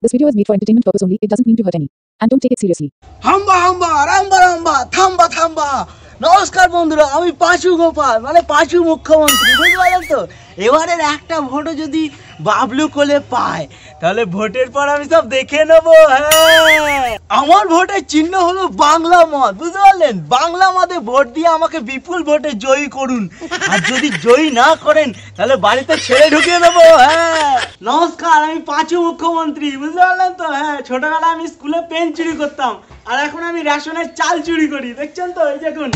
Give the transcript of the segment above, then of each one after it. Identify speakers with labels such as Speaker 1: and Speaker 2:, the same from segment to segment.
Speaker 1: This video is made for entertainment purpose only. It doesn't mean to hurt any. And don't take it seriously.
Speaker 2: হাম্বা হাম্বা রাম্বা রাম্বা থাম্বা থাম্বা। নমস্কার বন্ধুরা, আমি পাঁচু গোপাল মানে পাঁচু মুখ্যমন্ত্রী, বুঝতে পারলেন তো। এবারের একটা ভোটও যদি বাবলু কোলে পায় তাহলে ভোটের পর আমি সব দেখে নেবো। হ্যাঁ, আমার ভোটের চিহ্ন হলো বাংলা মত, বুঝতে পারলেন। বাংলা মতে ভোট দিয়ে আমাকে বিপুল ভোটে জয়ী করুন, আর যদি জয়ী না করেন তাহলে বাড়িতে ছেড়ে ঢুকিয়ে দেবো। হ্যাঁ, নমস্কার, আমি পাঁচু মুখ্যমন্ত্রী, বুঝতে পারলেন তো। হ্যাঁ, ছোটবেলায় আমি স্কুলে পেন চুরি করতাম, আর এখন আমি রেশনের চাল চুরি করি, দেখছেন তো। এই দেখুন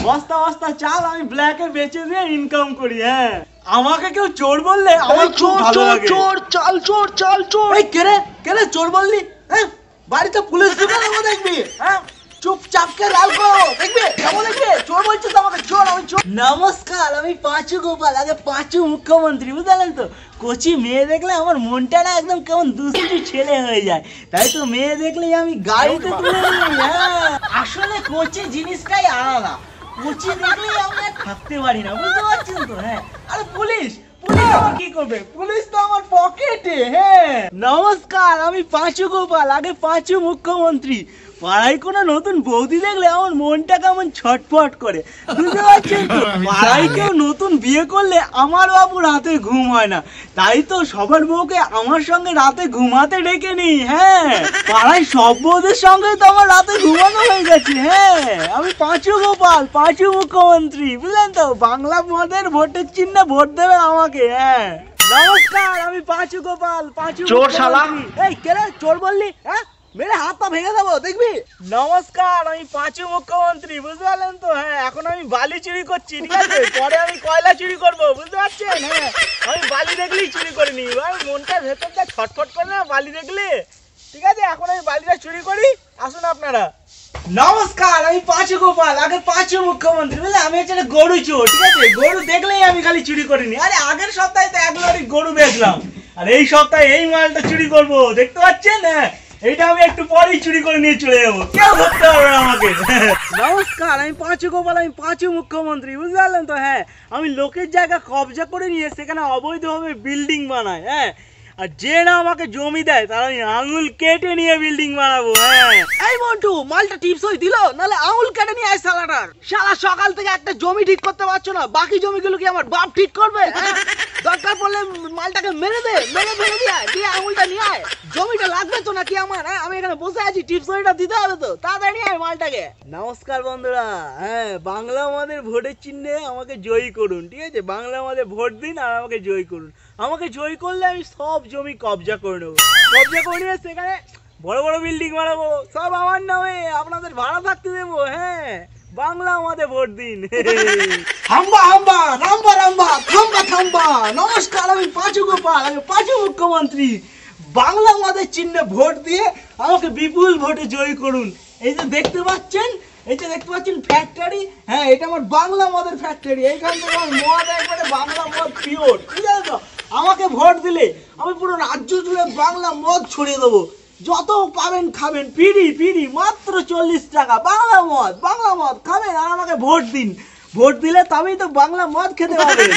Speaker 2: বস্তা বস্তা চাল আমি ব্ল্যাকে বেচে দিয়ে ইনকাম করি। হ্যাঁ, আমাকে কেউ চোর বললে আমার খুব ভালো লাগে। চোর চাল চোর চাল চোর। এই কেরে কেরে চোর বললি? হ্যাঁ, বাড়িতে পুলিশ ঢুকে দেবো দেখবি। হ্যাঁ, চুপচাপকে লাল করো দেখবি, কেমন দেখবি? চোর বলছিস আমাকে? চোর, আমি চোর। নমস্কার, আমি পাঁচু গোপাল, আগে পাঁচু মুখ্যমন্ত্রী, বুঝলেন তো। কচি মেয়ে দেখলে আমার মনটা না একদম কেমন দুষ্টু ছেলে হয়ে যায়, তাই তো মেয়ে দেখলেই আমি গাড়িতে তুলে নিই। হ্যাঁ, আসলে কচি জিনিসটাই আলাদা, কচি দেখলেই আমি আর থাকতে পারি না, বুঝতে পারছেন তো। হ্যাঁ, আরে পুলিশ পুলিশ আমার কি করবে? পুলিশ তো আমার পকেটে। হ্যাঁ, নমস্কার, আমি পাঁচু গোপাল, আগে পাঁচু মুখ্যমন্ত্রী। পাড়ায় কোনো নতুন বৌদি দেখলে আমার মনটা কেমন ছটফট করে, বুঝতে পারছেন তো। পাড়ায় কেউ নতুন বিয়ে করলে আমার বাবু রাতে ঘুম হয় না, তাই তো সবার বউকে আমার সঙ্গে রাতে ঘুমাতে ডেকে নিই। হ্যাঁ, পাড়ায় সব বউদের সঙ্গে তো আমার রাতে ঘুমানো হয়ে গেছে। হ্যাঁ, আমি পাঁচু গোপাল, পাঁচু মুখ্যমন্ত্রী, বুঝলেন তো। বাংলা মদের ভোটের চিহ্নে ভোট দেবে আমাকে। হ্যাঁ, নমস্কার, আমি পাঁচু গোপাল, পাঁচু চোর শালা। এই কেরে চোর বললি? হ্যাঁ, মেরে হাত পা ভেঙে দেবো দেখবি। নমস্কার, আমি পাঁচু মুখ্যমন্ত্রী, বুঝতে পারলেন তো। হ্যাঁ, এখন আমি বালি চুরি করছি, ঠিক আছে। পরে আমি কয়লা চুরি করবো, বুঝতে পারছেন। হ্যাঁ, আমি বালি দেখলেই চুরি করে নি, মনটা ভেতরটা ছটফট করে না বালি দেখলে, ঠিক আছে। এখন আমি বালিটা চুরি করি, আসুন আপনারা। নমস্কার, আমি পাঁচু গোপাল, আগে পাঁচু মুখ্যমন্ত্রী, বুঝলে। আমি হচ্ছে গরু চোর, ঠিক আছে। গরু দেখলেই আমি খালি চুরি করিনি। আরে আগের সপ্তাহে তো এক লরি গরু বেচলাম, আর এই সপ্তাহে এই মালটা চুরি করবো, দেখতে পাচ্ছেন। হ্যাঁ, এইটা আমি একটু পরেই চুরি করে নিয়ে চলে যাবো, কেউ ধরতে পারবে না আমাকে। নমস্কার, আমি পাঁচু গোপাল, আমি পাঁচু মুখ্যমন্ত্রী, বুঝতে পারলেন তো। হ্যাঁ, আমি লোকের জায়গা কবজা করে নিয়ে সেখানে অবৈধভাবে বিল্ডিং বানাই। হ্যাঁ, আর যে না আমাকে জমি দেয় তার আমি আঙুল কেটে নিয়ে বিল্ডিং বানাবো। হ্যাঁ, এই মন্টু, মালটা টিপস হই দিল, নাহলে আঙুল কেটে নিয়ে আয় শালাটার। শালা সকাল থেকে একটা জমি ঠিক করতে পারছো না, বাকি জমিগুলো কি আমার বাপ ঠিক করবে? দরকার পড়লে মালটাকে মেরে দে, মেরে ফেলে দিয়ে আঙুলটা নিয়ে আয়। জমিটা লাগবে তো নাকি আমার? হ্যাঁ, আমি এখানে বসে আছি, টিপস হইটা দিতে হবে তো, তাড়াতাড়ি আয় মালটাকে। নমস্কার বন্ধুরা, হ্যাঁ, বাংলা আমাদের ভোটের চিহ্নে আমাকে জয়ী করুন, ঠিক আছে। বাংলা আমাদের ভোট দিন আর আমাকে জয়ী করুন। আমাকে জয়ী করলে আমি সব জমি কবজা করে নেবো, কবজা করে নিয়ে সেখানে বড় বড় বিল্ডিং বানাবো, সব আমার নামে, আপনাদের ভাড়া থাকতে দেবো। হ্যাঁ, বাংলা আমাদের ভোট দিন। হাম্বা হাম্বা রাম্বা রাম্বা থাম্বা থাম্বা। নমস্কার, আমি পাঁচু গোপাল, আমি পাঁচু মুখ্যমন্ত্রী। বাংলা আমাদের চিহ্নে ভোট দিয়ে আমাকে বিপুল ভোটে জয়ী করুন। এই যে দেখতে পাচ্ছেন, এই যে দেখতে পাচ্ছেন ফ্যাক্টরি। হ্যাঁ, এটা আমার বাংলা মদের ফ্যাক্টরি। এইখান থেকে আমার মদ একবারে বাংলা মদ পিওর, ঠিক আছে তো। আমাকে ভোট দিলে আমি পুরো রাজ্য জুড়ে বাংলা মদ ছড়িয়ে দেবো, যত পাবেন খাবেন, ফ্রি ফ্রি, মাত্র 40 টাকা। বাংলা মদ খাবেন আর আমাকে ভোট দিন। ভোট দিলে তবেই তো বাংলা মদ খেতে পাবেন।